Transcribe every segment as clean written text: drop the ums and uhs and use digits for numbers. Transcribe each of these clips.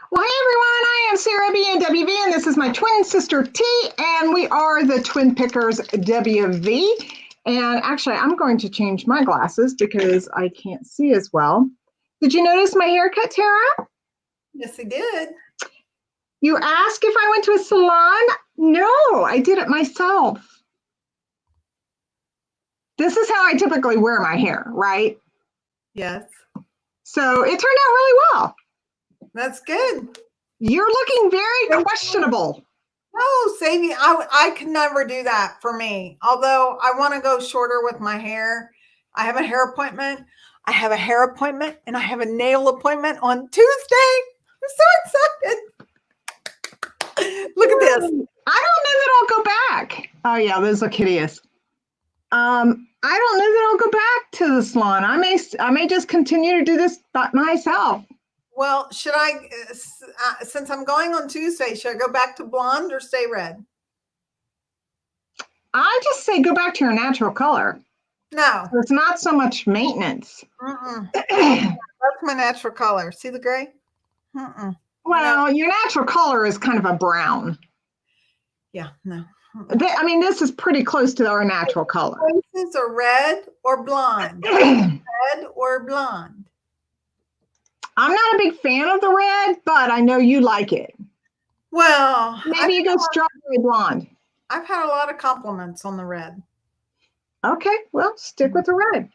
Well, hey everyone, I am Sarah BNWV, and this is my twin sister T, and we are the Twin Pickers WV. And actually, I'm going to change my glasses because I can't see as well. Did you notice my haircut, Tara? Yes, I did. You asked if I went to a salon? No, I did it myself. This is how I typically wear my hair, right? Yes. So it turned out really well. That's good. You're looking very questionable. No, Sadie, I could never do that for me. Although I want to go shorter with my hair. I have a hair appointment. I have a hair appointment and I have a nail appointment on Tuesday. I'm so excited. Look at this. I don't know that I'll go back. Oh yeah, those look hideous. I don't know that I'll go back to the salon. I may just continue to do this by myself. Well, should I, since I'm going on Tuesday, should I go back to blonde or stay red? I just say go back to your natural color. No. It's not so much maintenance. That's my natural color. See the gray? Well, your natural color is kind of a brown. Yeah, no. I mean, this is pretty close to our natural color. Choices are red or blonde. Red or blonde. I'm not a big fan of the red, but I know you like it. Well, maybe you go strawberry blonde. I've had a lot of compliments on the red. Okay, well, stick with the red.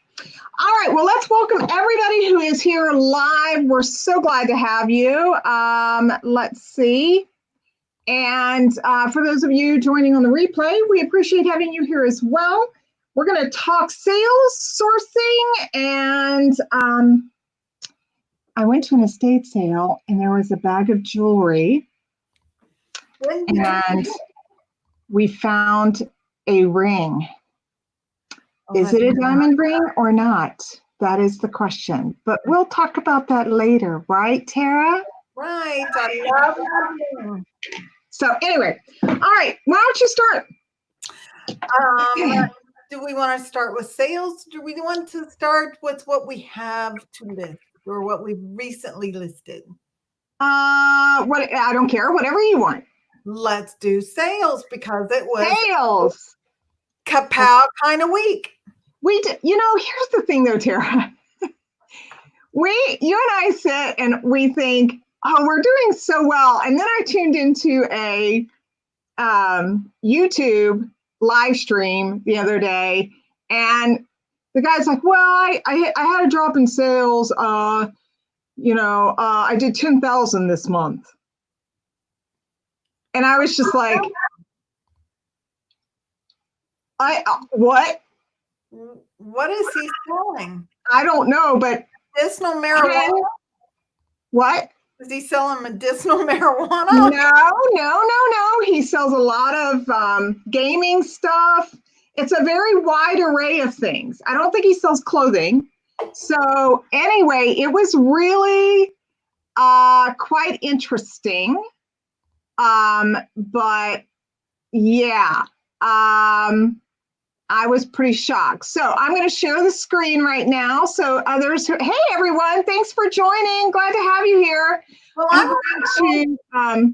All right, well, let's welcome everybody who is here live. We're so glad to have you. Let's see. And for those of you joining on the replay, we appreciate having you here as well. We're going to talk sales, sourcing, and I went to an estate sale and there was a bag of jewelry. And we found a ring. Is it a diamond ring or not? That is the question. But we'll talk about that later, right, Tara? Right. I love that. So anyway, all right, why don't you start? Do we want to start with sales? Do we want to start with what we have to list or what we recently listed? What I don't care, whatever you want. Let's do sales because it was sales. Kapow kind of week. You know, here's the thing though, Tara. You and I sit and we think, oh, we're doing so well. And then I tuned into a YouTube live stream the other day, and the guy's like, well, I had a drop in sales. I did 10,000 this month. And I was just like, what? What is he selling? I don't know, but medicinal marijuana. What? Is he selling medicinal marijuana? No. He sells a lot of gaming stuff. It's a very wide array of things. I don't think he sells clothing. So anyway, it was really quite interesting. But yeah, I was pretty shocked. So I'm going to share the screen right now. So others, hey everyone, thanks for joining. Glad to have you here. Well, I'm going to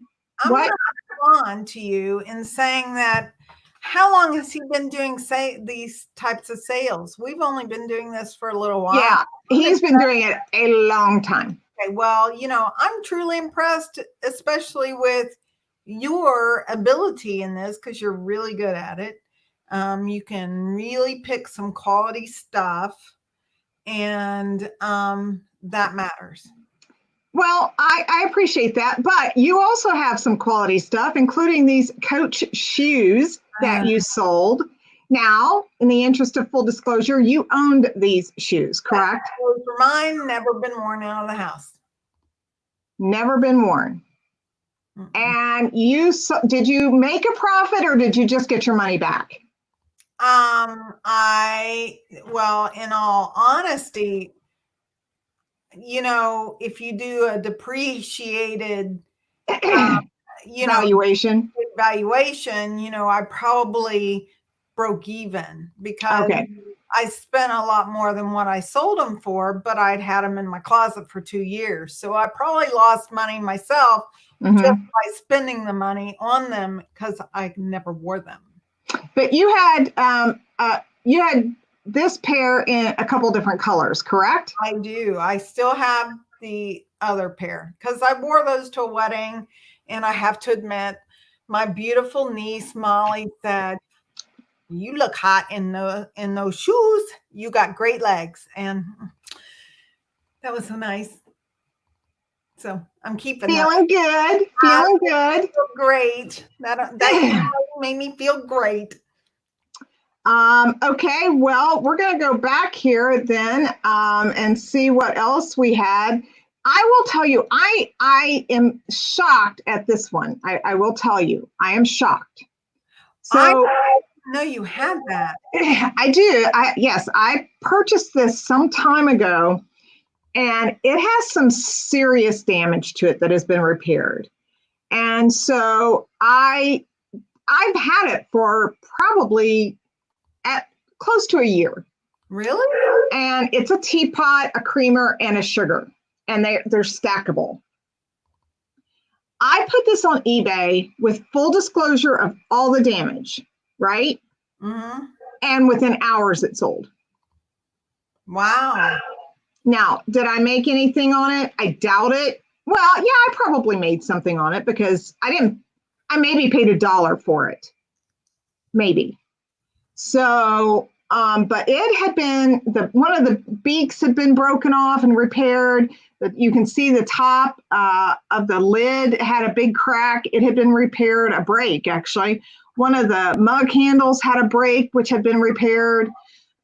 respond to you in saying that how long has he been doing these types of sales? We've only been doing this for a little while. Yeah, he's been doing it a long time. Okay, well, I'm truly impressed, especially with your ability in this because you're really good at it. You can really pick some quality stuff, and that matters. Well, I appreciate that, but you also have some quality stuff, including these Coach shoes that you sold. Now, in the interest of full disclosure, you owned these shoes, correct? Those were mine, never been worn out of the house. Never been worn. And did you make a profit or did you just get your money back? Well, in all honesty, if you do a depreciated valuation, I probably broke even because I spent a lot more than what I sold them for, but I'd had them in my closet for 2 years. So I probably lost money myself just by spending the money on them because I never wore them. But you had this pair in a couple different colors, correct? I do. I still have the other pair because I wore those to a wedding, and I have to admit, my beautiful niece Molly said, "You look hot in those shoes. You got great legs," and that was so nice. So I'm keeping Feeling good. Feeling good. Feel great. That made me feel great. Okay, well, we're going to go back here then and see what else we had. I will tell you, I am shocked at this one. I will tell you, I am shocked. So I know you had that. I do. Yes, I purchased this some time ago, and it has some serious damage to it that has been repaired. And so I've had it for probably at close to a year. Really? And it's a teapot, a creamer, and a sugar, and they're stackable. I put this on eBay with full disclosure of all the damage, right? Mm-hmm. And within hours it sold. Wow. Now, did I make anything on it? I doubt it. Well, yeah, I probably made something on it because I maybe paid $1 for it. Maybe. So, but it had been, one of the beaks had been broken off and repaired. You can see the top of the lid had a big crack. It had been repaired, a break actually. One of the mug handles had a break, which had been repaired.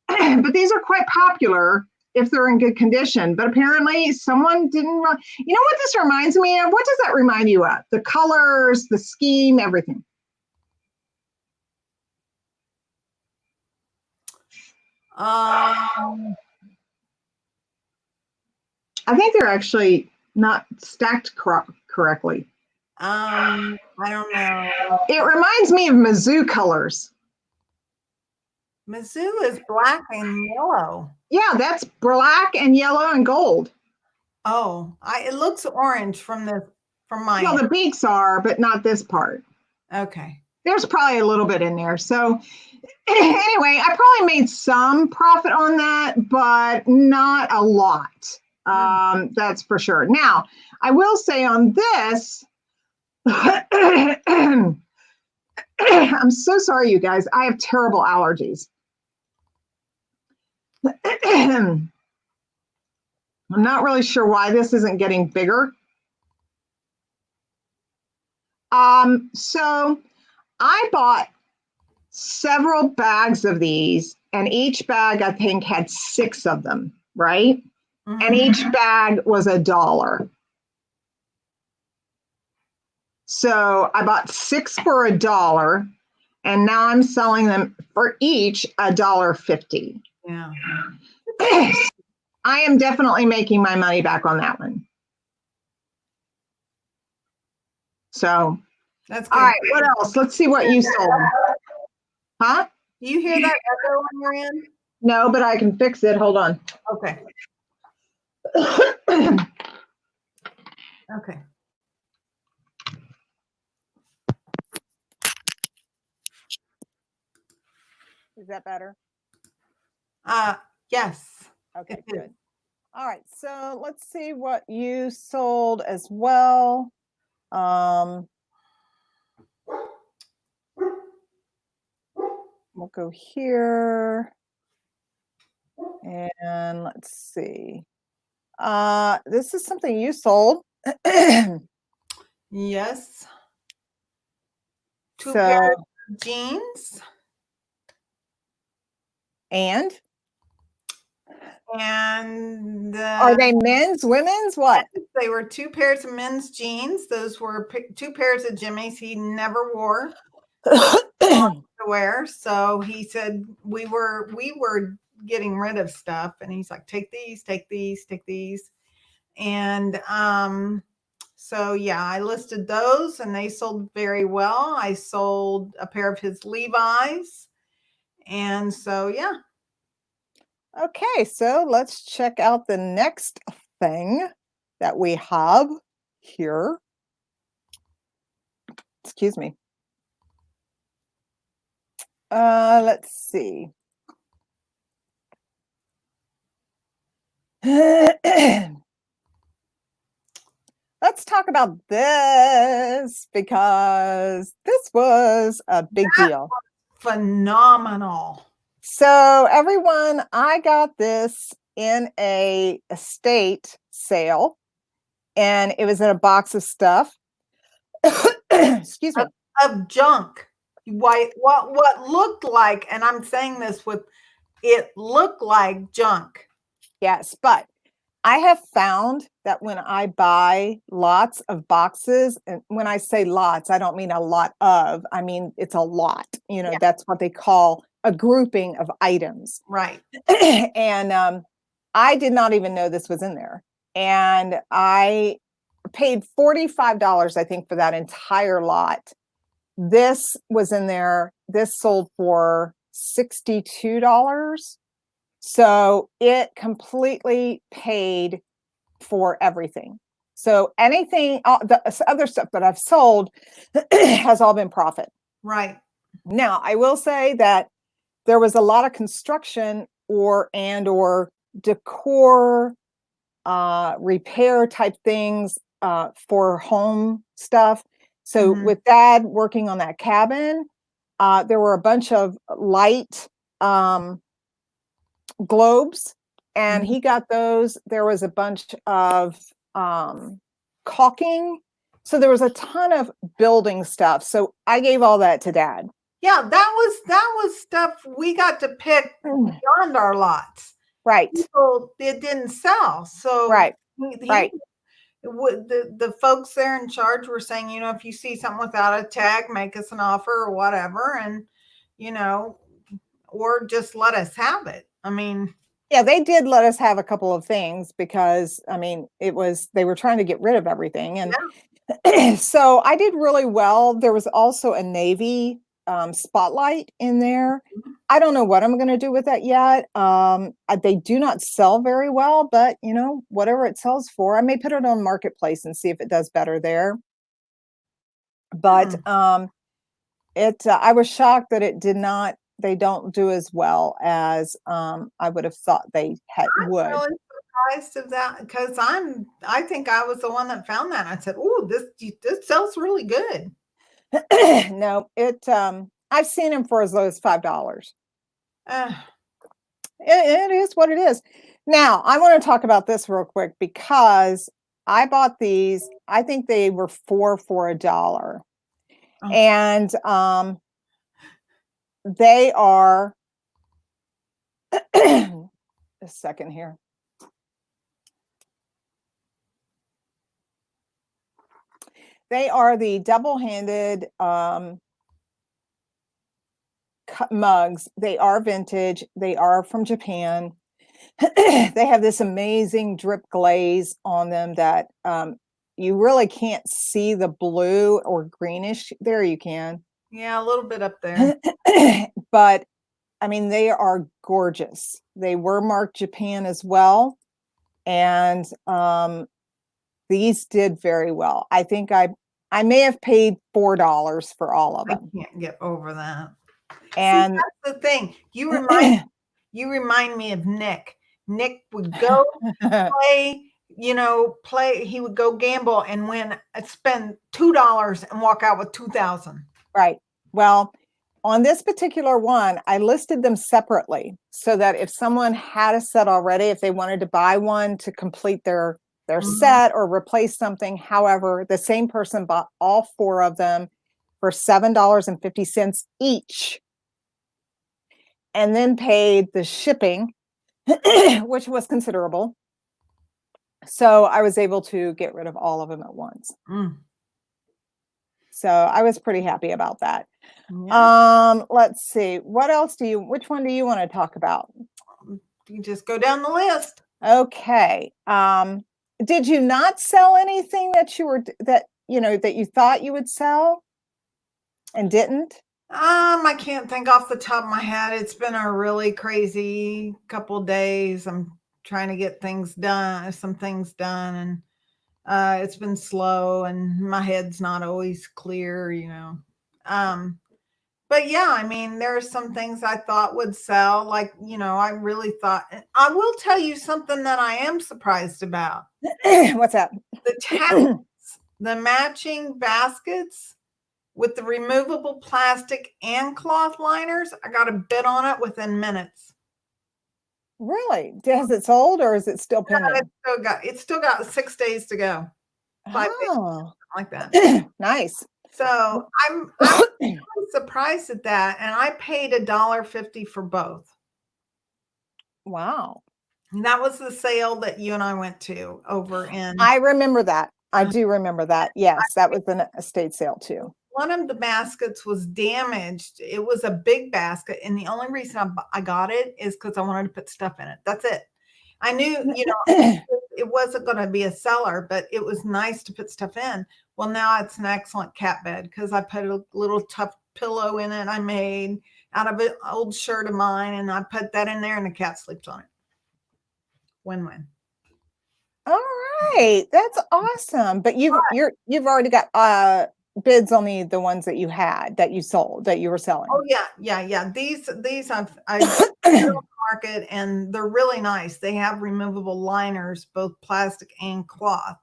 But these are quite popular if they're in good condition. But apparently someone didn't, you know what this reminds me of? What does that remind you of? The colors, the scheme, everything. I think they're actually not stacked correctly. I don't know. It reminds me of Mizzou colors. Mizzou is black and yellow. Yeah, that's black and yellow and gold. Oh, it looks orange from mine. Well, the beaks are, but not this part. Okay. There's probably a little bit in there. So anyway, I probably made some profit on that, but not a lot. That's for sure. Now, I will say on this, I'm so sorry, you guys. I have terrible allergies. I'm not really sure why this isn't getting bigger. So I bought several bags of these, and each bag I think had 6 of them, right? Mm-hmm. And each bag was $1. So I bought 6 for $1, and now I'm selling them for each $1.50. Yeah. I am definitely making my money back on that one. So that's good. All right, what else? Let's see what you sold. Huh? Do you hear that echo on your end? No, but I can fix it. Hold on. Okay. Okay. Is that better? Yes. Okay, good. All right, so let's see what you sold as well. We'll go here. And let's see. This is something you sold. Yes. 2 pairs of jeans. And are they men's, women's, what? They were 2 pairs of men's jeans. Those were 2 pairs of Jimmy's he never wore to wear. So he said we were getting rid of stuff, and he's like, take these, take these, take these. And so yeah, I listed those, and they sold very well. I sold a pair of his Levi's, and so yeah. Okay, so let's check out the next thing that we have here. Excuse me. Let's see. Let's talk about this because this was a big deal. Phenomenal. So everyone, I got this in a estate sale, and it was in a box of stuff. Excuse me. Of junk. What looked like, and I'm saying this with, it looked like junk. Yes, but I have found that when I buy lots of boxes, and when I say lots, I don't mean a lot of, I mean it's a lot. Yeah. That's what they call a grouping of items. Right. And I did not even know this was in there. And I paid $45, I think, for that entire lot. This was in there. This sold for $62. So it completely paid for everything. So anything, the other stuff that I've sold has all been profit. Right. Now, I will say that there was a lot of construction or decor, repair type things for home stuff. So with Dad working on that cabin, there were a bunch of light globes, and he got those. There was a bunch of caulking. So there was a ton of building stuff. So I gave all that to Dad. Yeah, that was stuff we got to pick beyond our lots. Right. It didn't sell. So right. The folks there in charge were saying, if you see something without a tag, make us an offer or whatever, and or just let us have it. I mean, yeah, they did let us have a couple of things because they were trying to get rid of everything. And so I did really well. There was also a Navy spotlight in there. I don't know what I'm going to do with that yet. They do not sell very well, but whatever it sells for, I may put it on Marketplace and see if it does better there. But I was shocked that they don't do as well as I would have thought they would. I'm really surprised of that because I think I was the one that found that. I said, "Oh, this sells really good." No, I've seen them for as low as $5. It is what it is. Now, I want to talk about this real quick because I bought these. I think they were 4 for $1. Oh. And they are a second here. They are the double-handed mugs. They are vintage. They are from Japan. They have this amazing drip glaze on them that you really can't see the blue or greenish. There you can. Yeah, a little bit up there. But I mean, they are gorgeous. They were marked Japan as well. And these did very well. I think I may have paid $4 for all of them. I can't get over that. And see, that's the thing. You remind me of Nick. Nick would go play, he would go gamble and spend $2 and walk out with $2,000. Right. Well, on this particular one, I listed them separately so that if someone had a set already, if they wanted to buy one to complete their set or replace something, however, the same person bought all 4 of them for $7.50 each, and then paid the shipping, which was considerable. So I was able to get rid of all of them at once. So I was pretty happy about that. Yeah. Let's see. Which one do you want to talk about? You just go down the list. Okay. Did you not sell anything that you thought you would sell and didn't? I can't think off the top of my head. It's been a really crazy couple days. I'm trying to get some things done, and it's been slow, and my head's not always clear, But yeah, I mean, there are some things I thought would sell. Like, I really thought, I will tell you something that I am surprised about. What's that? The tags, the matching baskets with the removable plastic and cloth liners, I got a bid on it within minutes. Really? Has it sold or is it still Yeah, pending? it's still got 6 days to go. 5 days, Oh, like that. nice. So I'm surprised at that, and I paid $1.50 for both. Wow. And that was the sale that you and I went to over in. I remember that. I do remember that. Yes, that was an estate sale too. One of the baskets was damaged. It was a big basket, and the only reason I got it is because I wanted to put stuff in it. That's it. I knew, it wasn't going to be a seller, but it was nice to put stuff in. Well, now it's an excellent cat bed because I put a little tough pillow in it I made out of an old shirt of mine, and I put that in there, and the cat sleeps on it. Win-win. All right, that's awesome. But you've already got bids on the ones that you sold, that you were selling. Oh yeah. These I market, and they're really nice. They have removable liners, both plastic and cloth.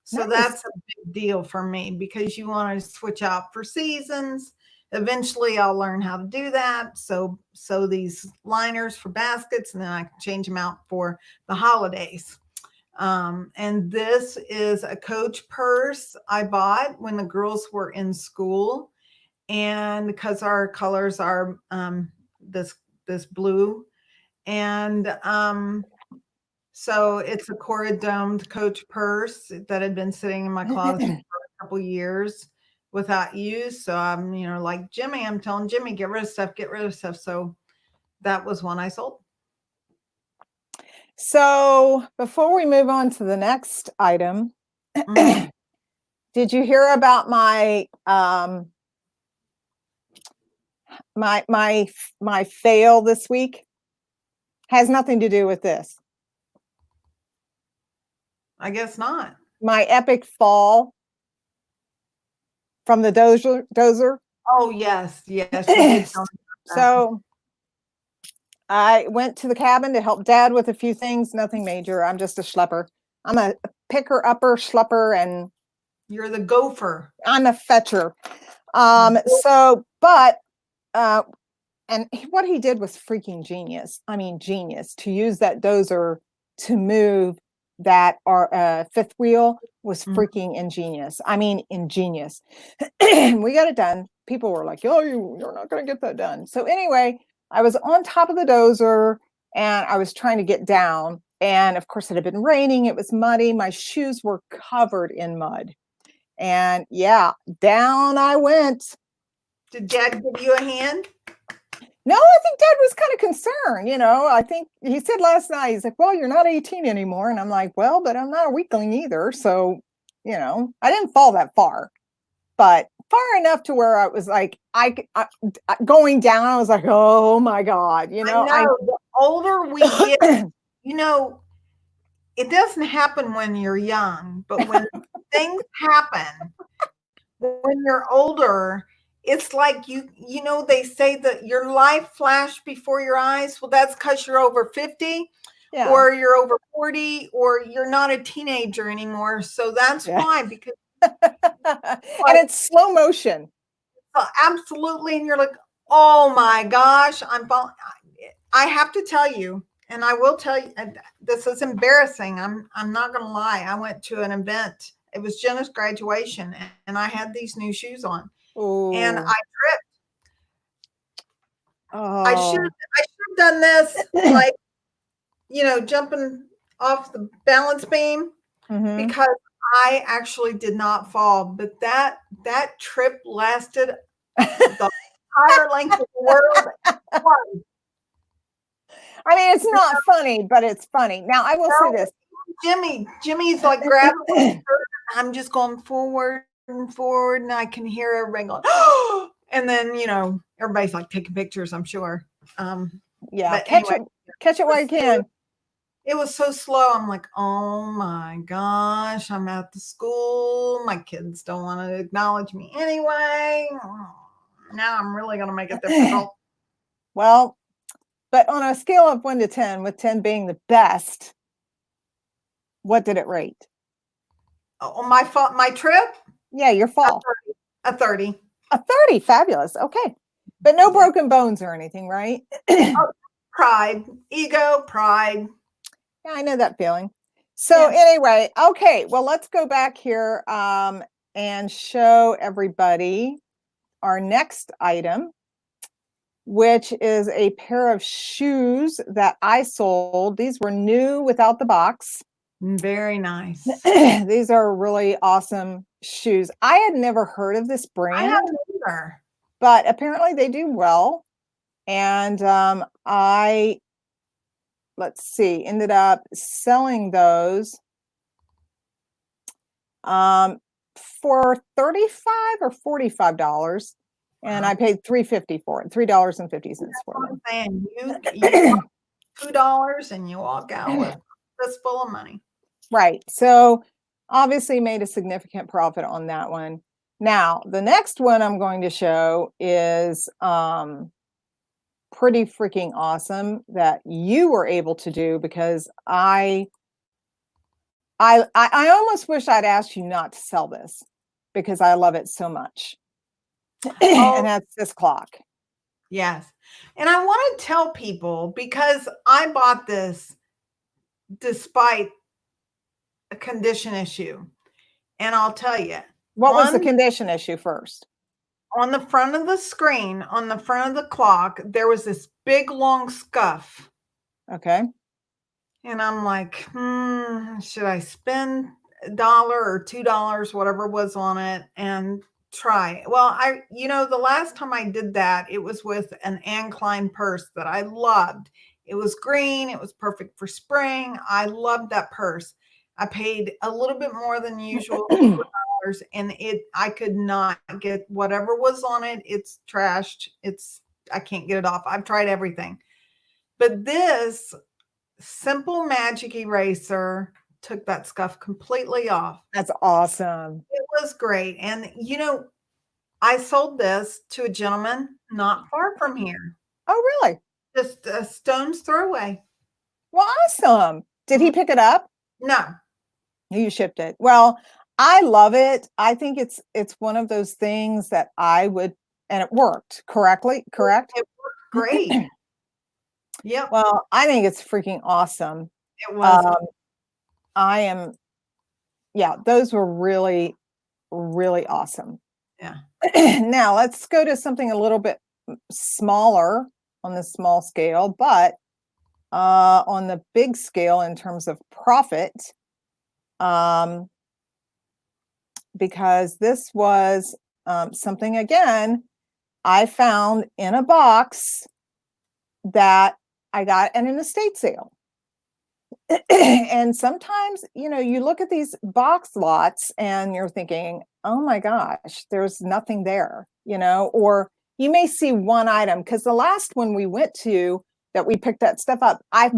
So Nice. that's a big deal for me because you want to switch out for seasons. Eventually I'll learn how to do that. So these liners for baskets, and then I can change them out for the holidays. And this is a Coach purse I bought when the girls were in school. And because our colors are this blue, and so it's a Cora domed Coach purse that had been sitting in my closet for a couple years without use. So I'm, like Jimmy, I'm telling Jimmy, get rid of stuff. So that was one I sold. So before we move on to the next item, did you hear about my my fail this week? Has nothing to do with this. I guess not. My epic fall from the dozer. Oh yes. You did tell me about that. So I went to the cabin to help Dad with a few things. Nothing major. I'm just a schlepper. I'm a picker upper schlepper, and you're the gopher. I'm a fetcher. And what he did was freaking genius. I mean, genius. To use that dozer to move that fifth wheel was freaking ingenious. I mean, ingenious. We got it done. People were like, "Oh, you're not going to get that done." So anyway, I was on top of the dozer and I was trying to get down. And of course, it had been raining. It was muddy. My shoes were covered in mud. And yeah, down I went. Did Dad give you a hand? No, I think Dad was kind of concerned. I think he said last night, he's like, "Well, you're not 18 anymore." And I'm like, "Well, but I'm not a weakling either." So, I didn't fall that far, but far enough to where I was like, I going down, I was like, "Oh my God." I know, the older we get, it doesn't happen when you're young, but when things happen, when you're older, it's like they say that your life flashed before your eyes. Well, that's because you're over 50, or you're over 40, or you're not a teenager anymore. So that's why, because and it's slow motion. Absolutely. And you're like, "Oh my gosh, I have to tell you, and I will tell you, this is embarrassing. I'm not going to lie. I went to an event. It was Jenna's graduation, and I had these new shoes on. Ooh. And I tripped. Oh. I should have done this, like, jumping off the balance beam, because I actually did not fall, but that trip lasted the entire length of the world. I mean, it's not funny, but it's funny. Now, I will say this. Jimmy's like grabbing my shirt. I'm just going forward and forward, and I can hear everybody going, "Oh!" And then, everybody's like taking pictures, I'm sure. Yeah, but catch anyway, it while you can. It was so slow. I'm like, oh my gosh, I'm at the school. My kids don't want to acknowledge me anyway. Now I'm really going to make it difficult. Well, but on a scale of 1 to 10, with 10 being the best, what did it rate? Oh, my trip? Yeah, your fall. A 30. A 30, fabulous. Okay. But no broken bones or anything, right? Pride, ego, pride. Yeah, I know that feeling. So anyway, okay, well, let's go back here and show everybody our next item, which is a pair of shoes that I sold. These were new without the box. Very nice. These are really awesome shoes. I had never heard of this brand. I haven't either. But apparently they do well. And let's see, ended up selling those for $35 or $45. And I paid $3.50 for it, $3.50 for them. And you $2 and you walk out with this full of money. Right. So obviously made a significant profit on that one. Now, the next one I'm going to show is pretty freaking awesome that you were able to do, because I almost wish I'd asked you not to sell this because I love it so much. And that's this clock. Yes. And I want to tell people, because I bought this despite a condition issue. And I'll tell you. What was the condition issue first? On the front of the screen, on the front of the clock, there was this big long scuff. Okay. And I'm like, should I spend $1 or $2, whatever was on it, and try? Well, the last time I did that, it was with an Anne Klein purse that I loved. It was green. It was perfect for spring. I loved that purse. I paid a little bit more than usual $4, and I could not get whatever was on it. It's trashed. I can't get it off. I've tried everything. But this simple magic eraser took that scuff completely off. That's awesome. It was great. And I sold this to a gentleman not far from here. Oh, really? Just a stone's throw away. Well, awesome. Did he pick it up? No. You shipped it. Well, I love it. I think it's one of those things that I would, and it worked correct? It worked great. Yeah. Well, I think it's freaking awesome. It was. Those were really, really awesome. Yeah. Now let's go to something a little bit smaller on the small scale, but on the big scale in terms of profit, because this was something, again, I found in a box that I got at an estate sale. And sometimes, you look at these box lots and you're thinking, oh my gosh, there's nothing there, or you may see one item, because the last one we went to that we picked that stuff up, I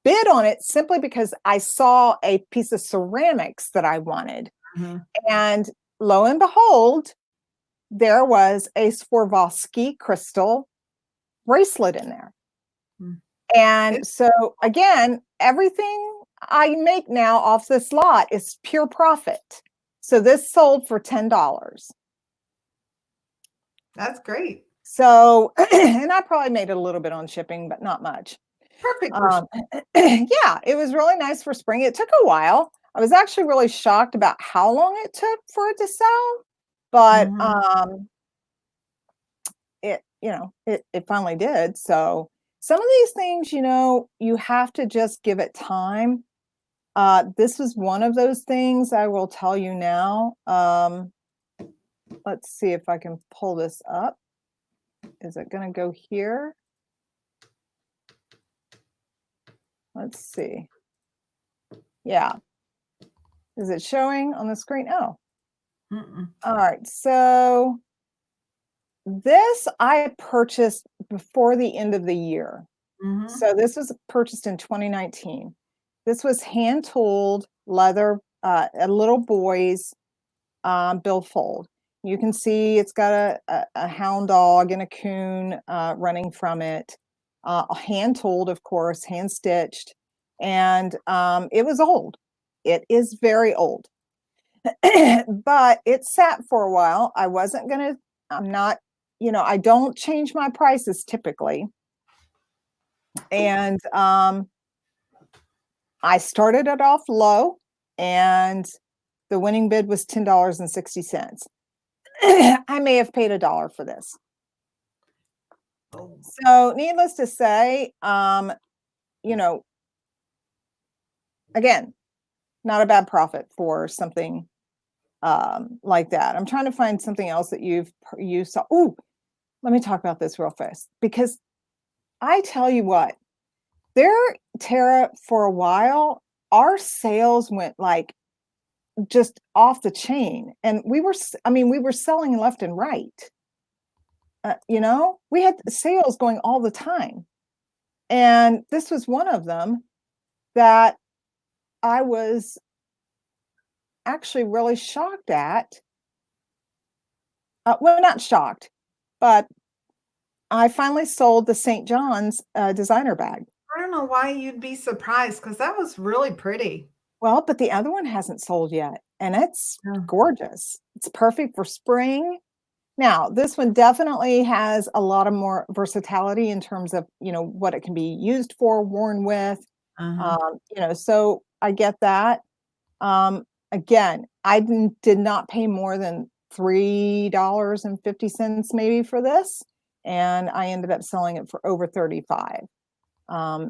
bid on it simply because I saw a piece of ceramics that I wanted. Mm-hmm. And lo and behold, there was a Swarovski crystal bracelet in there. Mm-hmm. And so again, everything I make now off this lot is pure profit. So this sold for $10. That's great. So, and I probably made a little bit on shipping, but not much. Perfect. Yeah, it was really nice for spring. It took a while. I was actually really shocked about how long it took for it to sell, but it finally did. So some of these things, you have to just give it time. This was one of those things, I will tell you now. Let's see if I can pull this up. Is it going to go here? Let's see. Yeah. Is it showing on the screen? Oh. All right. So this I purchased before the end of the year. Mhm. So this was purchased in 2019. This was hand-tooled leather, a little boy's billfold. You can see it's got a hound dog and a coon running from it. Hand-tooled, of course, hand-stitched. And it was old. It is very old. But it sat for a while. I'm not, I don't change my prices typically. And I started it off low, and the winning bid was $10.60. I may have paid $1 for this. Oh, So needless to say, again, not a bad profit for something like that. I'm trying to find something else that you saw. Ooh, let me talk about this real fast, because I tell you what, Tara, for a while, our sales went like just off the chain, and we were selling left and right. We had sales going all the time, and this was one of them that I was actually really shocked at. Well, not shocked, but I finally sold the St. John's designer bag. I don't know why you'd be surprised, because that was really pretty. Well, but the other one hasn't sold yet, and it's Yeah. gorgeous. It's perfect for spring. Now, this one definitely has a lot of more versatility in terms of, what it can be used for, worn with. Uh-huh. So I get that. Again, I did not pay more than $3.50 maybe for this, and I ended up selling it for over 35.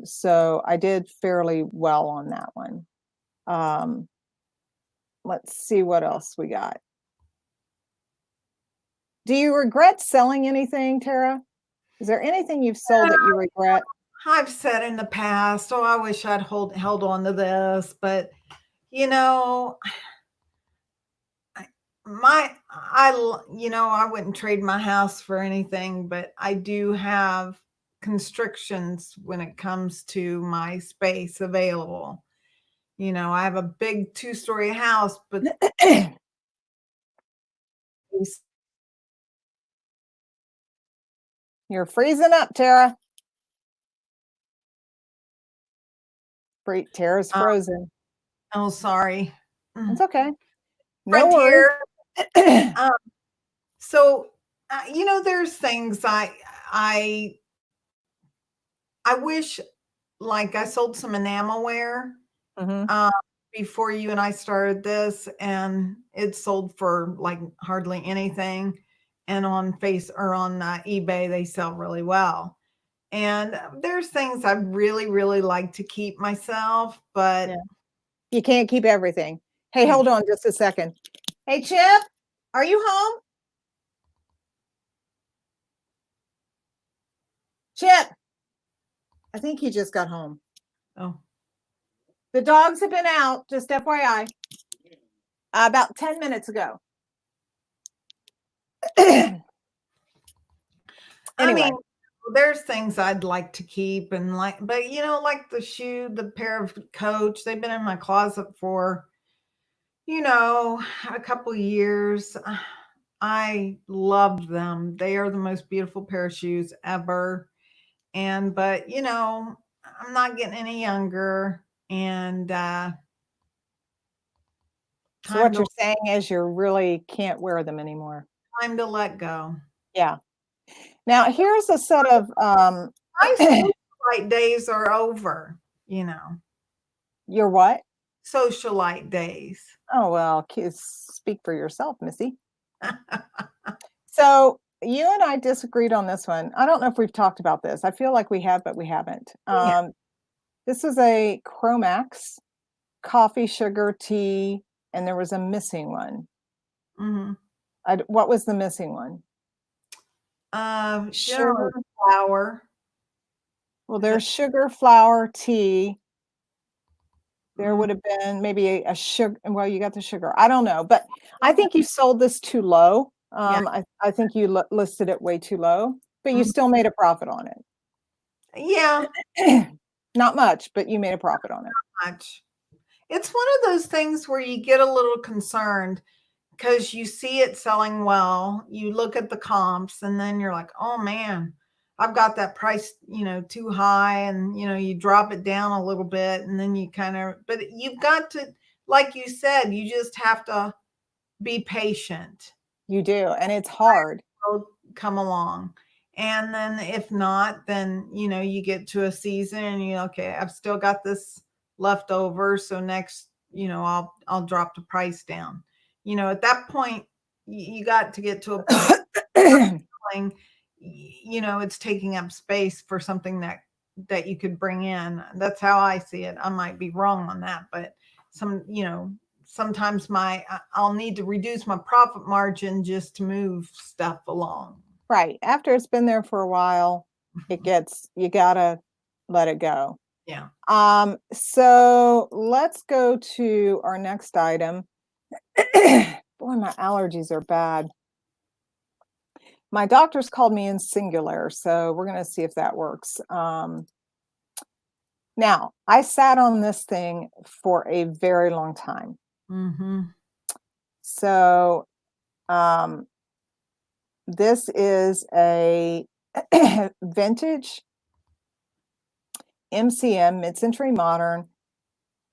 So I did fairly well on that one. Let's see what else we got. Do you regret selling anything, Tara? Is there anything you've sold that you regret? I've said in the past, oh, I wish I'd held on to this, but you know, I wouldn't trade my house for anything, but I do have constrictions when it comes to my space available. I have a big 2-story house, but You're freezing up, Tara. Tara's frozen. oh, sorry. It's okay. No Frontier. worries. So, there's things I wish, like I sold some enamelware Mhm. before you and I started this, and it sold for like hardly anything. And on eBay, they sell really well. And there's things I really, really like to keep myself, but Yeah. You can't keep everything. Hey, hold on just a second. Hey, Chip, are you home? Chip, I think he just got home. Oh, The dogs have been out, just FYI, about 10 minutes ago. I Anyway. mean, there's things I'd like to keep, and like the pair of Coach, they've been in my closet for, a couple years. I loved them. They are the most beautiful pair of shoes ever. But I'm not getting any younger, and So what you're saying is you really can't wear them anymore. time to let go. Yeah. Now here's a set of My socialite days are over. Your what? Socialite days. Oh, well, speak for yourself, Missy. So you and I disagreed on this one. I don't know if we've talked about this. I feel like we have, but we haven't. Yeah. This is a Chromax coffee sugar tea, and there was a missing one. Mm-hmm. What was the missing one? Sugar, flour. Well, there's sugar, flour, tea. There would have been maybe a sugar. Well, you got the sugar. I don't know, but I think you sold this too low. I think you listed it way too low, but you Mhm. still made a profit on Yeah, it. Not much, but you made a profit on it. much. It's one of those things where you get a little concerned because you see it selling well. You look at the comps and then you're like, oh man, I've got that price, too high. And, you drop it down a little bit and then you but you've got to, like you said, you just have to be patient. You do, and it's hard. Will come along. And then if not, then, you get to a season and okay, I've still got this left over. So next, I'll drop the price down. At that point, you got to get to a point feeling, it's taking up space for something that you could bring in. That's how I see it. I might be wrong on that, but sometimes I'll need to reduce my profit margin just to move stuff along. Right. After it's been there for a while, you gotta let it go. Yeah. So let's go to our next item. Boy, my allergies are bad. My doctor's called me in singular, so we're gonna see if that works. Now, I sat on this thing for a very long time. Mm-hmm. So this is a vintage MCM, mid-century modern,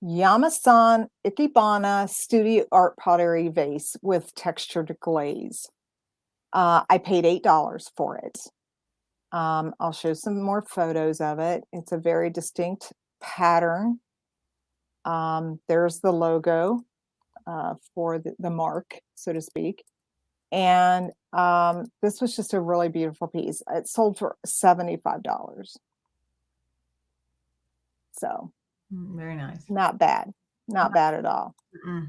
Yamasan Ikebana studio art pottery vase with textured glaze. I paid $8 for it. I'll show some more photos of it. It's a very distinct pattern. There's the logo for the mark, so to speak. And this was just a really beautiful piece. It sold for $75. So Very nice. not bad. Not bad at all. Mm-mm.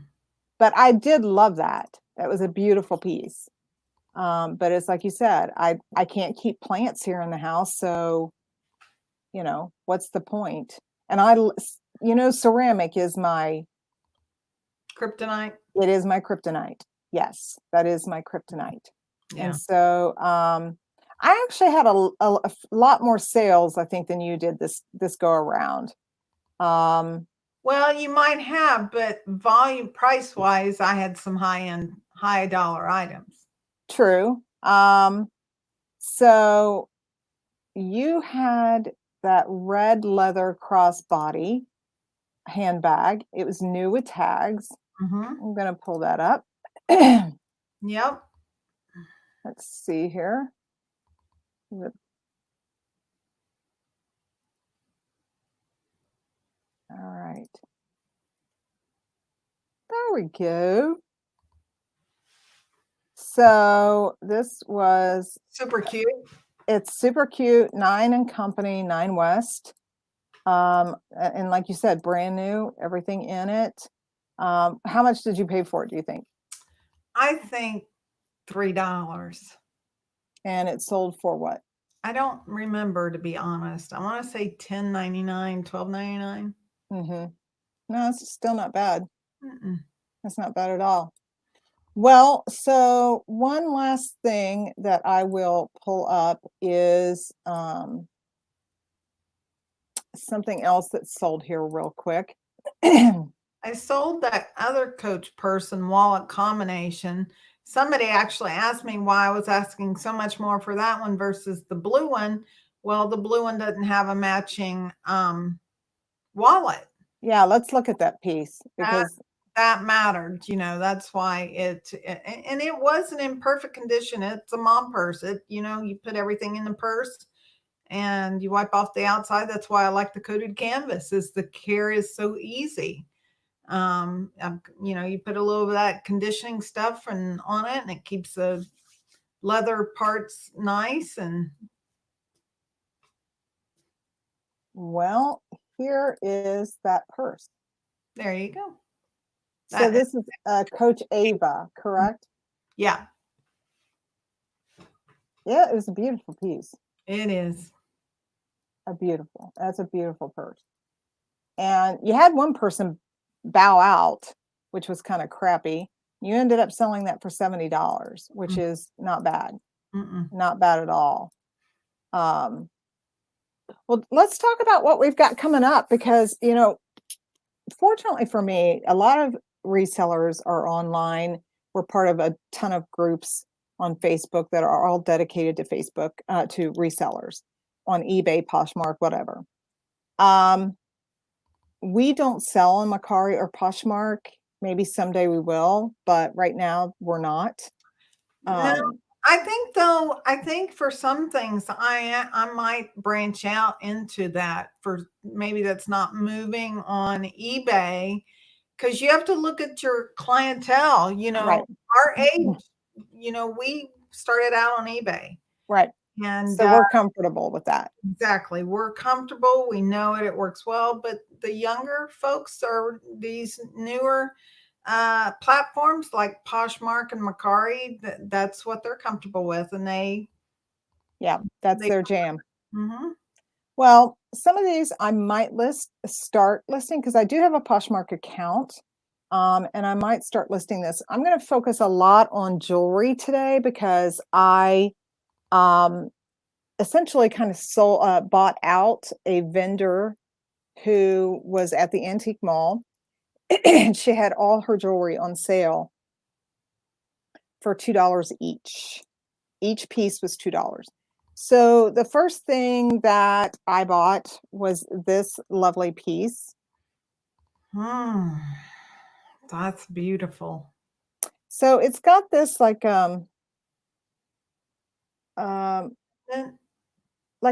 But I did love that. That was a beautiful piece. But it's like you said, I can't keep plants here in the house. So, what's the point? And ceramic is my Kryptonite. It is my kryptonite. Yes, that is my kryptonite. Yeah. And so I actually had a lot more sales, I think, than you did this go around. Well, you might have, but volume price wise, I had some high dollar items. True. So you had that red leather crossbody handbag. It was new with tags. Mm-hmm. I'm going to pull that up. Yep. Let's see here. All right. There we go. So this was super cute. It's super cute. 9 & Company, 9 West. And like you said, brand new, everything in it. How much did you pay for it, do you think? I think $3. And it sold for what? I don't remember, to be honest. I want to say $10.99, $12.99. Mm-hmm. No, it's still not bad. Mm-mm. That's not bad at all. Well, so one last thing that I will pull up is something else that's sold here real quick. I sold that other Coach Person wallet combination. Somebody actually asked me why I was asking so much more for that one versus the blue one. Well, the blue one doesn't have a matching wallet. Yeah, let's look at that piece because that mattered. That's why it wasn't in perfect condition. It's a mom purse. You put everything in the purse and you wipe off the outside. That's why I like the coated canvas, is the care is so easy. You put a little of that conditioning stuff on it, and it keeps the leather parts nice. And well, here is that purse. there you go. So this is Coach Ava, correct? Yeah. Yeah, it was a beautiful piece. It is. That's a beautiful purse. And you had one person bow out, which was kind of crappy. You ended up selling that for $70, which is not bad. Not bad at all. Well, let's talk about what we've got coming up, because, you know, fortunately for me, a lot of resellers are online. We're part of a ton of groups on Facebook that are all dedicated to Facebook, to resellers on eBay, Poshmark, whatever. We don't sell on Mercari or Poshmark. Maybe someday we will, but right now we're not. No, I think for some things I might branch out into that, for maybe that's not moving on eBay, because you have to look at your clientele, you know, Right. our age, you know, we started out on eBay. Right. And so we're comfortable with that. exactly, we're comfortable, we know it works well, but the younger folks are these newer platforms like Poshmark and Mercari. That's what they're comfortable with, and that's their jam. Mhm. Well, some of these I might start listing, because I do have a Poshmark account, and I might start listing this. I'm going to focus a lot on jewelry today, because I essentially kind of bought out a vendor who was at the antique mall. And she had all her jewelry on sale for $2 each. Each piece was $2. So the first thing that I bought was this lovely piece. That's beautiful. So it's got this like like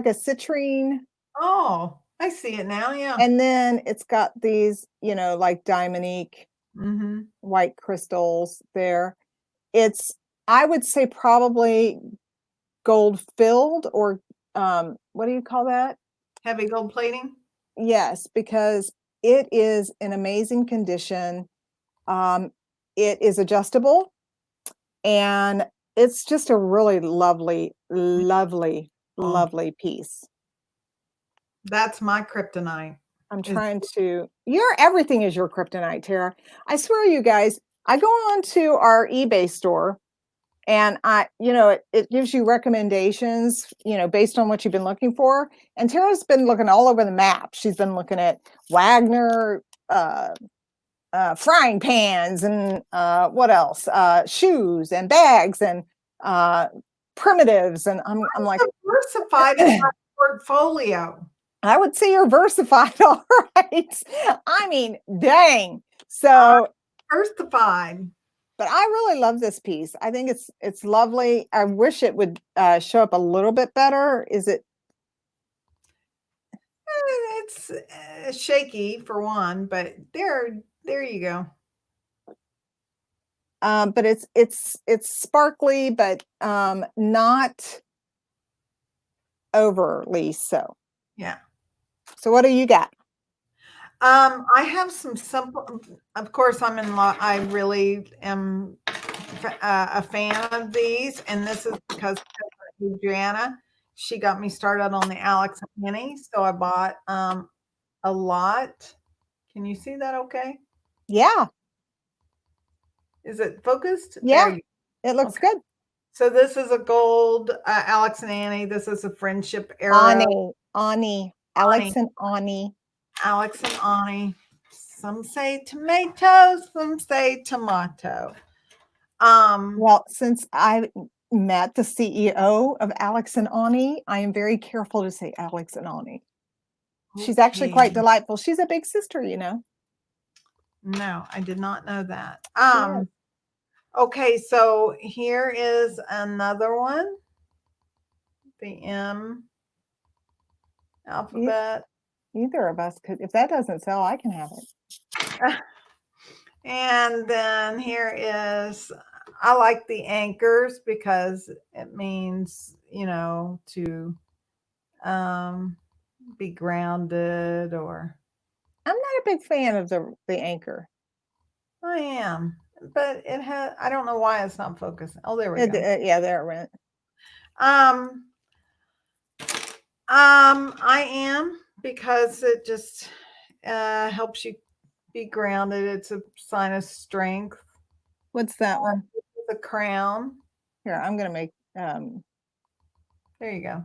a citrine. Oh, I see it now. Yeah. And then it's got these, you know, like diamondique white crystals there. It's, I would say, probably gold filled, or what do you call that? Heavy gold plating? Yes, because it is in amazing condition. It is adjustable, and it's just a really lovely, lovely, lovely piece. That's my kryptonite. I'm trying to, everything is your kryptonite, Tara. I swear, you guys, I go on to our eBay store, and it gives you recommendations, based on what you've been looking for. And Tara's been looking all over the map. She's been looking at Wagner, frying pans, and what else? Shoes and bags and primitives. And I'm like, diversified in my portfolio. I would say you're versified. All right. I mean, dang. So diversified. But I really love this piece. I think it's lovely. I wish it would show up a little bit better. Is it? It's shaky for one, but there you go. But it's sparkly, but not overly so. Yeah. So what do you got? I have some simple. Of course, I really am a fan of these, and this is because Adriana, she got me started on the Alex and Annie, so I bought a lot. Can you see that? Okay. Yeah. Is it focused? Yeah. It looks good. So this is a gold Alex and Annie. This is a friendship arrow. Ani. Alex and Ani. Alex and Ani. Some say tomato, some say tomato. Well, since I met the CEO of Alex and Ani, I am very careful to say Alex and Ani. She's actually quite delightful. She's a big sister, you know. No, I did not know that. Okay, so here is another one. The M alphabet. Either of us could. If that doesn't sell, I can have it. And then here is, I like the anchors because it means, to be grounded, or. I'm not a big fan of the anchor. I am, but it has, I don't know why it's not focusing. Oh, there we go. Yeah, there it went. I am, because it just helps you be grounded. It's a sign of strength. What's that one? The crown. Here, I'm going to make, There you go.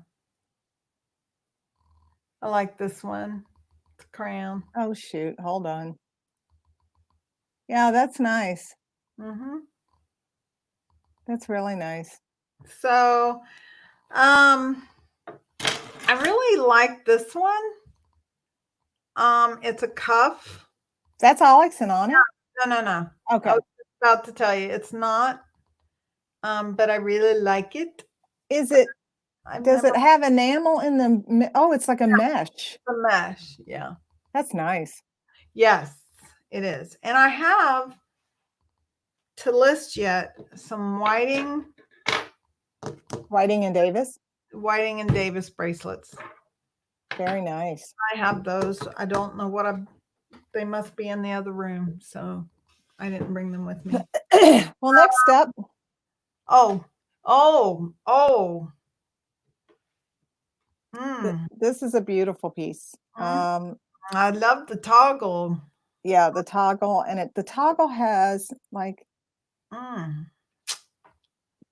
I like this one. The crown. oh, shoot. Hold on. Yeah, that's nice. Mm-hmm. That's really nice. So, I really like this one. It's a cuff. That's Alex and Anna? No. Okay. I was about to tell you it's not. But I really like it. Is it, does it have enamel in the, oh, it's like a mesh. The mesh? Yeah. That's nice. Yes, it is. And I have to list yet some Whiting Whiting and Davis. and Davis bracelets. Very nice. I have those. I don't know what they must be in the other room, so I didn't bring them with me. Well, next up. Oh. This is a beautiful piece. I love the toggle. Yeah, the toggle, and the toggle has like kind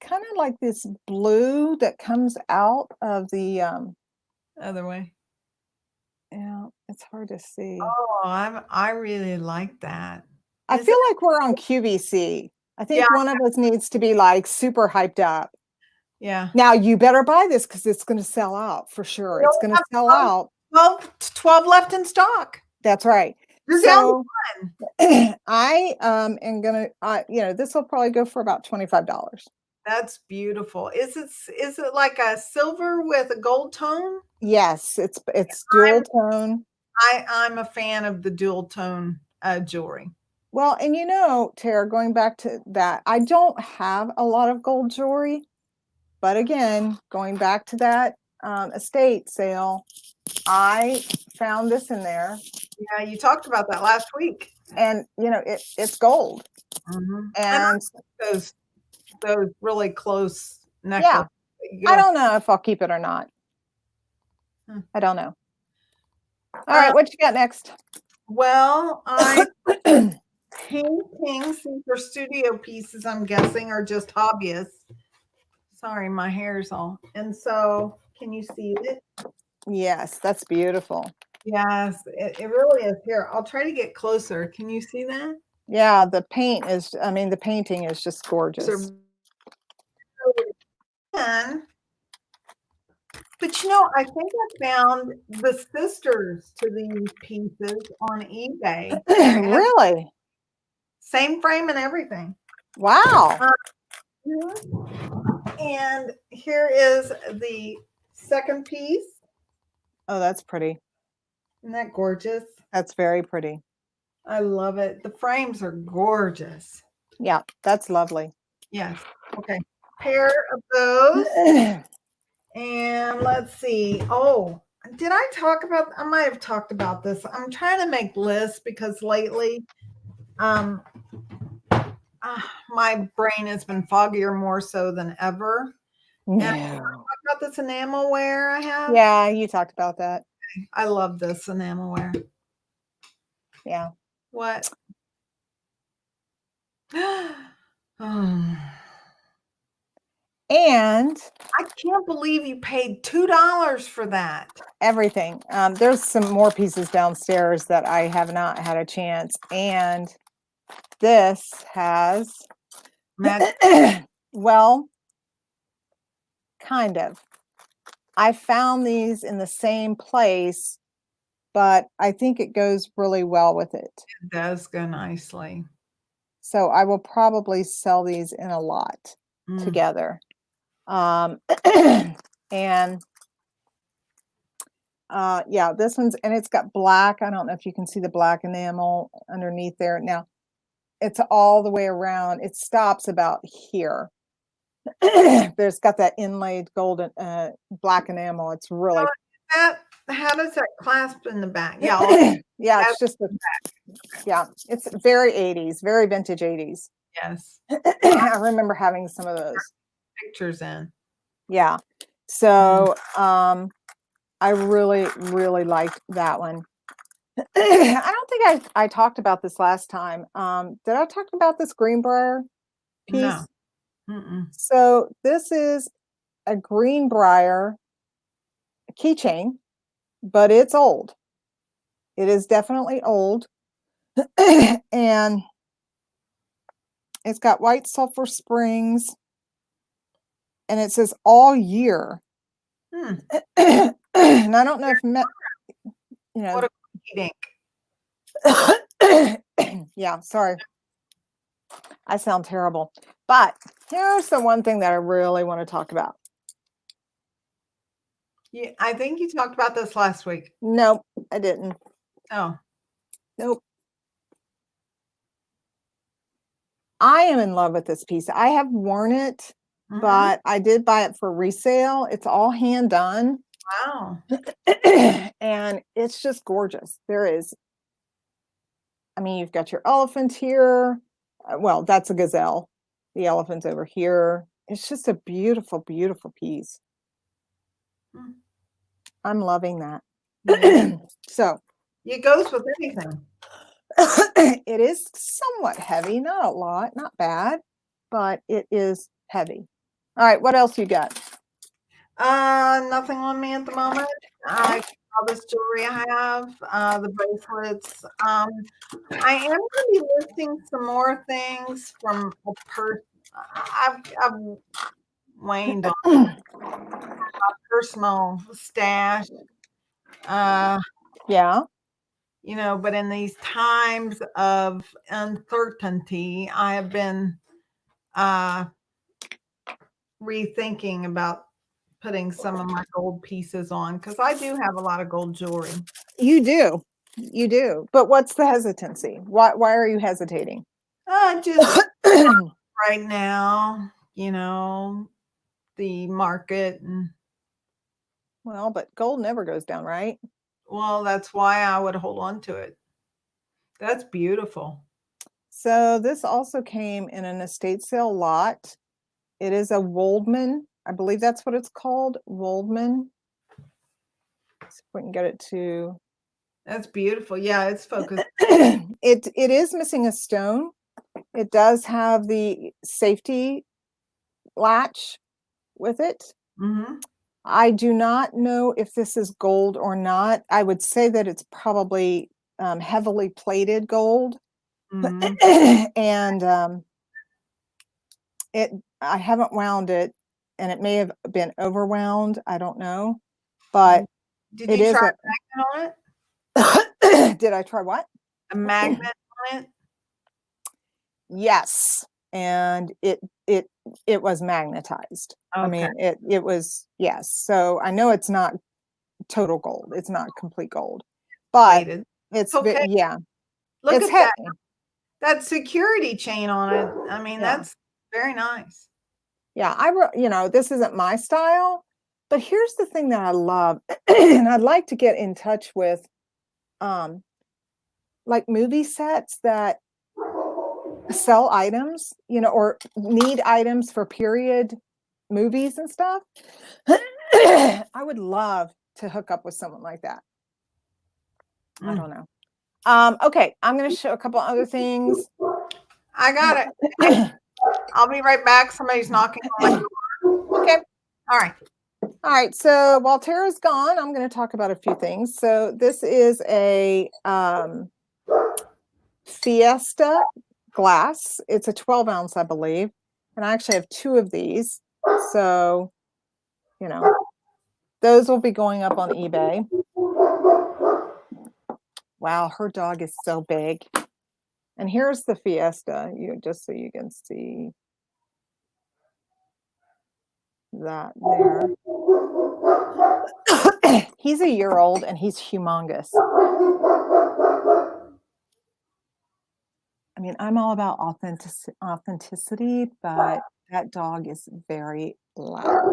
of like this blue that comes out of the Other way. yeah, it's hard to see. Oh, I really like that. I feel like we're on QVC. I think one of us needs to be like super hyped up. Yeah. Now you better buy this because it's going to sell out for sure. It's going to sell out. 12 left in stock. That's right. So I am gonna, this will probably go for about $25. That's beautiful. Is it like a silver with a gold tone? Yes, it's dual tone. I'm a fan of the dual tone jewelry. Well, and Tara, going back to that, I don't have a lot of gold jewelry, but again, going back to that estate sale, I found this in there. Yeah, you talked about that last week. And it's gold. And those really close necklaces. Yeah. I don't know if I'll keep it or not. I don't know. All right, what you got next? Well, paintings, these are studio pieces, I'm guessing, are just hobbyists. Sorry, my hair's all. And so, can you see it? Yes, that's beautiful. Yes, it really is. Here, I'll try to get closer. Can you see that? Yeah, the painting is just gorgeous. But I think I found the sisters to these pieces on eBay. Really? Same frame and everything. Wow. And here is the second piece. Oh, that's pretty. Isn't that gorgeous? That's very pretty. I love it. The frames are gorgeous. Yeah, that's lovely. Yes. Okay. Pair of those. And let's see. Oh, did I talk about? I might have talked about this. I'm trying to make lists because lately, my brain has been foggier more so than ever. No. And talk about this enamelware I have. Yeah, you talked about that. I love this enamelware. Yeah. What? And I can't believe you paid $2 for that. Everything. There's some more pieces downstairs that I have not had a chance. And this has, well, kind of. I found these in the same place, but I think it goes really well with it. It does go nicely. So I will probably sell these in a lot together. And yeah, this one's, and it's got black. I don't know if you can see the black enamel underneath there. Now it's all the way around. It stops about here. There's got that inlaid golden black enamel. It's really how does that clasp in the back? Yeah. Yeah, it's just yeah, it's very 80s, very vintage 80s. Yes. I remember having some of those pictures in. Yeah. So I really, really liked that one. I don't think I talked about this last time. Did I talk about this Greenbrier? piece? No. Mm-mm. So this is a Greenbrier keychain, but it's old. It is definitely old. And it's got white sulfur springs, and it says all year. Hmm. And I don't know if you know. What a dink. Yeah, sorry. I sound terrible. But here's the one thing that I really want to talk about. Yeah, I think you talked about this last week. Nope, I didn't. Oh. Nope. I am in love with this piece. I have worn it, but I did buy it for resale. It's all hand done. Wow. And it's just gorgeous. I mean, you've got your elephant here. Well, that's a gazelle. The elephant's over here. It's just a beautiful, beautiful piece. Hmm. I'm loving that. Mhm. So It goes with anything. it is somewhat heavy, not a lot, not bad, but it is heavy. All right, what else you got? Nothing on me at the moment. All this jewelry I have, the bracelets. I am going to be listing some more things from a person. I've waned on my personal stash. Yeah. You know, but in these times of uncertainty, I have been rethinking about putting some of my gold pieces on because I do have a lot of gold jewelry. You do. You do. But what's the hesitancy? Why are you hesitating? Just right now, you know, the market and Well, but gold never goes down, right? well, that's why I would hold on to it. That's beautiful. So this also came in an estate sale lot. It is a Waldman. I believe that's what it's called, Waldman. See if we can get it to. That's beautiful. Yeah, it's focused. It is missing a stone. It does have the safety latch with it. Mm-hmm. I do not know if this is gold or not. I would say that it's probably heavily plated gold. Mm-hmm. And I haven't wound it, and it may have been overwound. I don't know, but Did it you is try a. a magnet on it? Did I try what? A magnet on it? Yes, and it was magnetized. I Okay. mean, it was, yes. So I know it's not total gold. It's not complete gold, but Plated. it's Okay. yeah. Look It's at that. heavy. That security chain on it. I mean, Yeah. that's very nice. Yeah, you know, this isn't my style, but here's the thing that I love, and I'd like to get in touch with, like movie sets that sell items, you know, or need items for period movies and stuff. I would love to hook up with someone like that. I don't know. Okay, I'm going to show a couple other things. I got it. I'll be right back. Somebody's knocking on my door. Okay. All right. All right. So while Tara's gone, I'm going to talk about a few things. So this is a Fiesta glass. It's a 12 ounce, I believe. And I actually have two of these. So, you know, those will be going up on eBay. Wow, her dog is so big. And here's the Fiesta, just so you can see that there. He's a year old and he's humongous. I mean, I'm all about authenticity, but that dog is very loud.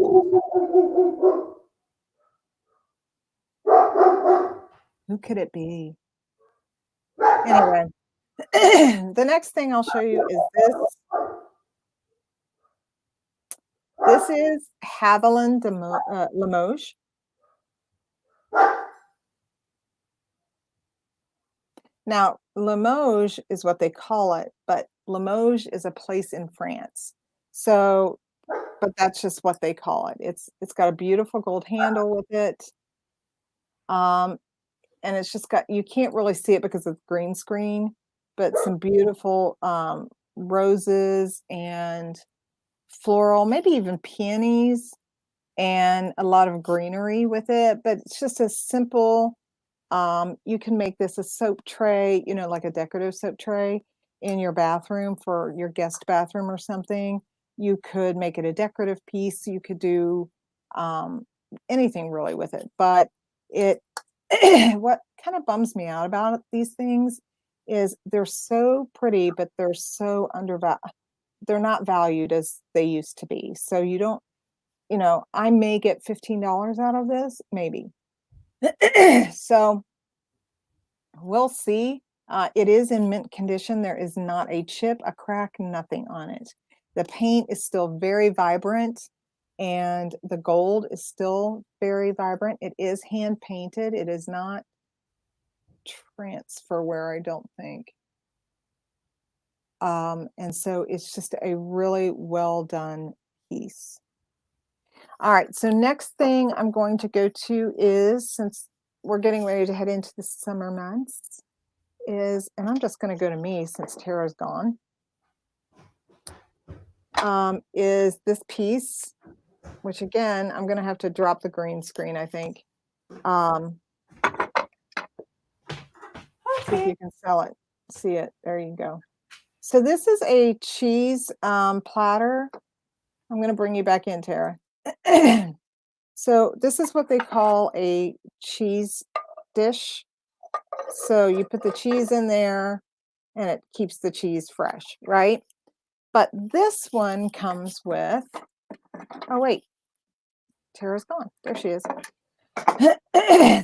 Who could it be? Anyway, the next thing I'll show you is this. This is Haviland Limoges. Now, Limoges is what they call it, but Limoges is a place in France. So, but that's just what they call it. It's got a beautiful gold handle with it. And it's just got, you can't really see it because of green screen, but some beautiful roses and floral, maybe even peonies, and a lot of greenery with it. But it's just a simple, you can make this a soap tray, you know, like a decorative soap tray in your bathroom for your guest bathroom or something. You could make it a decorative piece. You could do anything really with it. But it, what kind of bums me out about these things is they're so pretty, but they're so undervalued. They're not valued as they used to be. So you don't, you know, I may get $15 out of this, maybe. So we'll see. It is in mint condition. There is not a chip, a crack, nothing on it. The paint is still very vibrant, and the gold is still very vibrant. It is hand painted. It is not transferware, I don't think. And so it's just a really well done piece. All right, so next thing I'm going to go to is, since we're getting ready to head into the summer months, is, and I'm just going to go to me since Tara's gone, is this piece, which again, I'm going to have to drop the green screen, I think. See if you can see it. There you go. So this is a cheese platter. I'm going to bring you back in, Tara. So this is what they call a cheese dish. So you put the cheese in there and it keeps the cheese fresh, right? But this one comes with, oh wait, Tara's gone. There she is.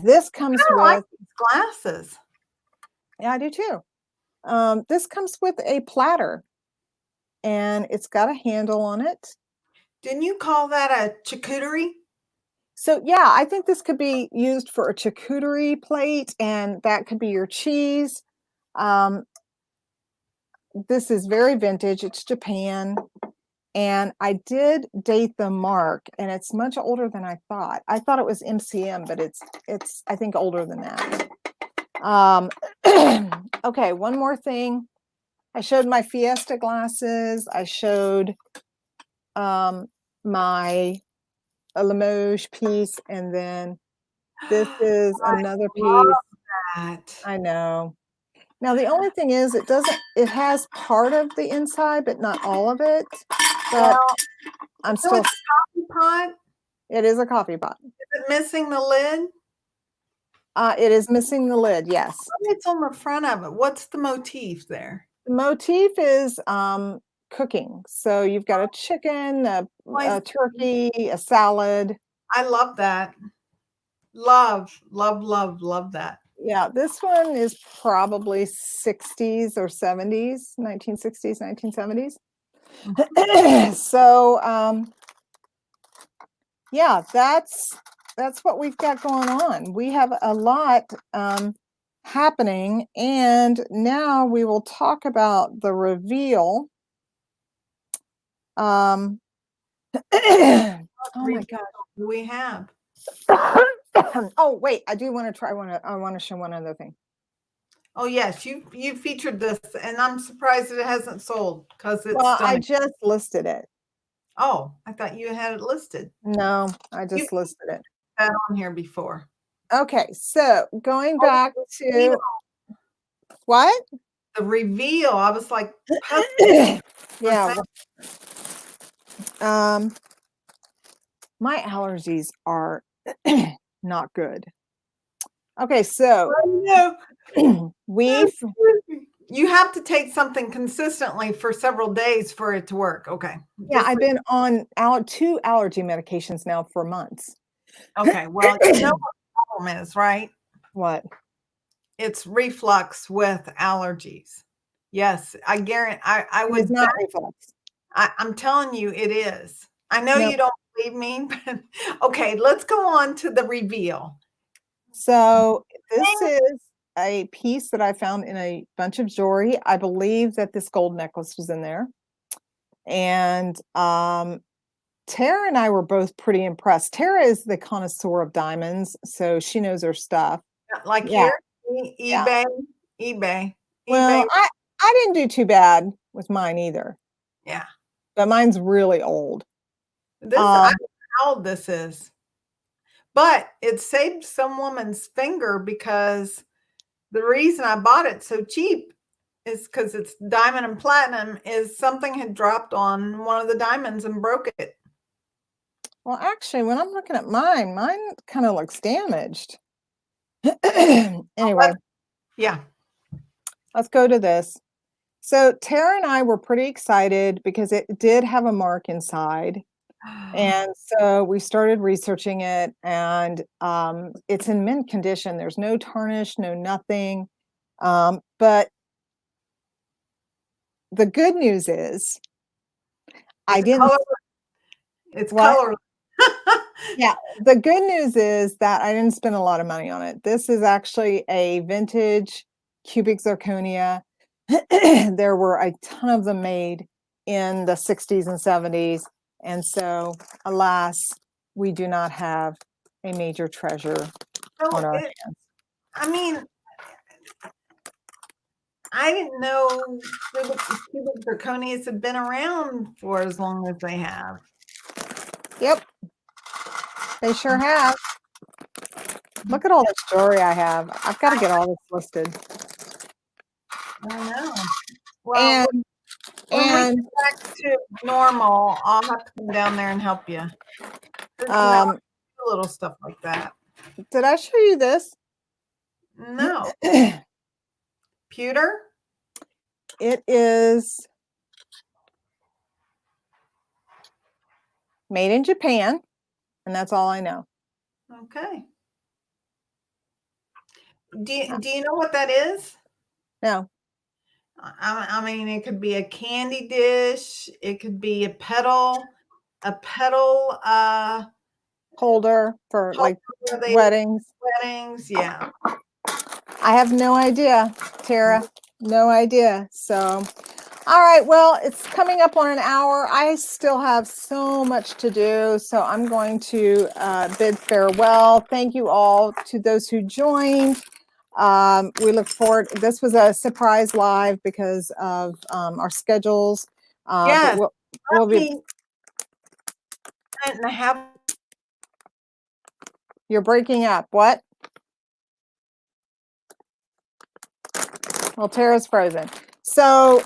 This comes I with, like these glasses. yeah, I do too. This comes with a platter, and it's got a handle on it. Didn't you call that a charcuterie? So yeah, I think this could be used for a charcuterie plate, and that could be your cheese. This is very vintage. It's Japan. And I did date the mark, and it's much older than I thought. I thought it was MCM, but it's I think older than that. Okay, one more thing. I showed my Fiesta glasses. I showed my Limoges piece, and then this is another piece. That. I know. Now the only thing is, it has part of the inside, but not all of it. But I'm So still. it's a coffee pot. It is a coffee pot. Is it missing the lid? It is missing the lid. Yes. It's on the front of it. What's the motif there? The motif is cooking. So you've got a chicken, a turkey, a salad. I love that. Love that. Yeah, this one is probably 60s or 70s, 1960s, 1970s. So yeah, that's what we've got going on. We have a lot happening, and now we will talk about the reveal. Oh my gosh, we have. Oh wait, I do want to try one. I want to show one other thing. Oh yes, you featured this, and I'm surprised that it hasn't sold because it's. Well, I just listed it. Oh, I thought you had it listed. No, I just listed it. Had on here before. Okay, so going back to what? The reveal. I was like, yeah. My allergies are not good. Okay, so you have to take something consistently for several days for it to work. Okay. Yeah, I've been on 2 allergy medications now for months. Okay, well, you know what the problem is, right? What? It's reflux with allergies. Yes, I guarantee. I would. It's not reflux. I'm telling you, it is. I know you don't believe me, but okay, let's go on to the reveal. So this is a piece that I found in a bunch of jewelry. I believe that this gold necklace was in there. And Tara and I were both pretty impressed. Tara is the connoisseur of diamonds, so she knows her stuff. Like Yeah. here, Yeah. eBay. Well, I didn't do too bad with mine either, Yeah. but mine's really old. This, I don't know how old this is, but it saved some woman's finger because the reason I bought it so cheap is because it's diamond and platinum. Is something had dropped on one of the diamonds and broke it. Well, actually, when I'm looking at mine kind of looks damaged. Anyway, Yeah. let's go to this. So Tara and I were pretty excited because it did have a mark inside. And so we started researching it, and it's in mint condition. There's no tarnish, no nothing. But the good news is I didn't. It's What? colorless. Yeah, the good news is that I didn't spend a lot of money on it. This is actually a vintage cubic zirconia. There were a ton of them made in the 60s and 70s. And so, alas, we do not have a major treasure on our hands. I mean, I didn't know cubic zirconias had been around for as long as they have. Yep, they sure have. Look at all this jewelry I have. I've got to get all this listed. I know. Well, when we get back to normal, I'll have to come down there and help you. Little stuff like that. Did I show you this? No. Pewter? It is made in Japan, and that's all I know. Okay. Do you know what that is? No. I mean, it could be a candy dish. It could be a petal Holder for like weddings. Weddings, yeah. I have no idea, Tara. No idea. So, all right. Well, it's coming up on an hour. I still have so much to do. So I'm going to bid farewell. Thank you all to those who joined. We look forward. This was a surprise live because of our schedules. Yes. But we'll be. And I have. You're breaking up. What? Well, Tara's frozen. So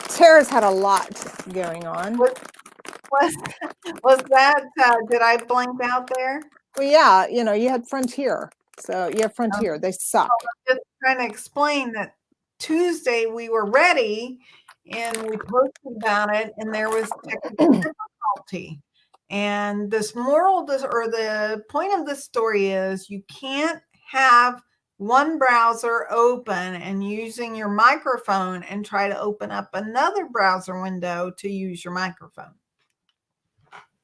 Tara's had a lot going on. Was that, did I blank out there? Well, yeah, you had Frontier. So you have Frontier. They suck. I'm just trying to explain that Tuesday we were ready and we posted about it and there was technical difficulty. And this the point of this story is you can't have one browser open and using your microphone and try to open up another browser window to use your microphone.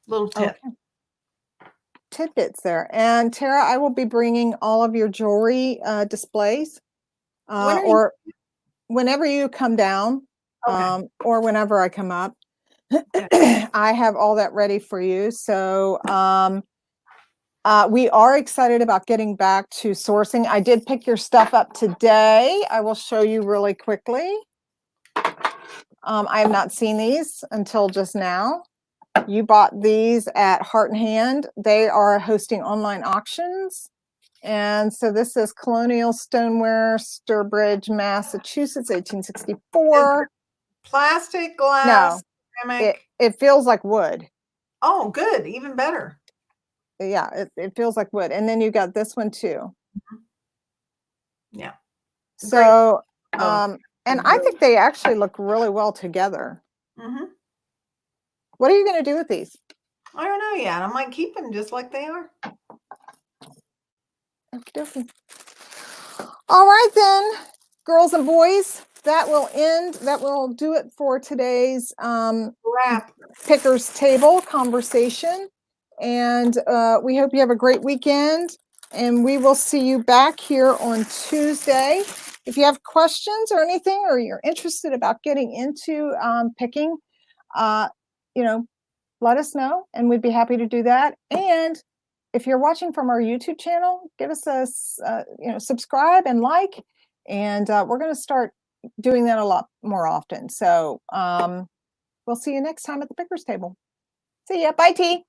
Little tip. Okay. Tidbits there. And Tara, I will be bringing all of your jewelry displays or whenever you come down or whenever I come up. I have all that ready for you. So we are excited about getting back to sourcing. I did pick your stuff up today. I will show you really quickly. I have not seen these until just now. You bought these at Heart and Hand. They are hosting online auctions. And so this is Colonial Stoneware, Sturbridge, Massachusetts, 1864. Plastic, glass, ceramic. It feels like wood. Oh, good. Even better. Yeah, it feels like wood. And then you got this one too. Yeah. So, and I think they actually look really well together. Mm-hmm. What are you going to do with these? I don't know yet. I might keep them just like they are. Okay. All right then, girls and boys, that will do it for today's Wrap. Pickers Table conversation. And we hope you have a great weekend. and we will see you back here on Tuesday. If you have questions or anything, or you're interested about getting into picking, you know, let us know, and we'd be happy to do that. And if you're watching from our YouTube channel, give us a subscribe and like, and we're going to start doing that a lot more often. So we'll see you next time at the Pickers Table. See ya. Bye, T.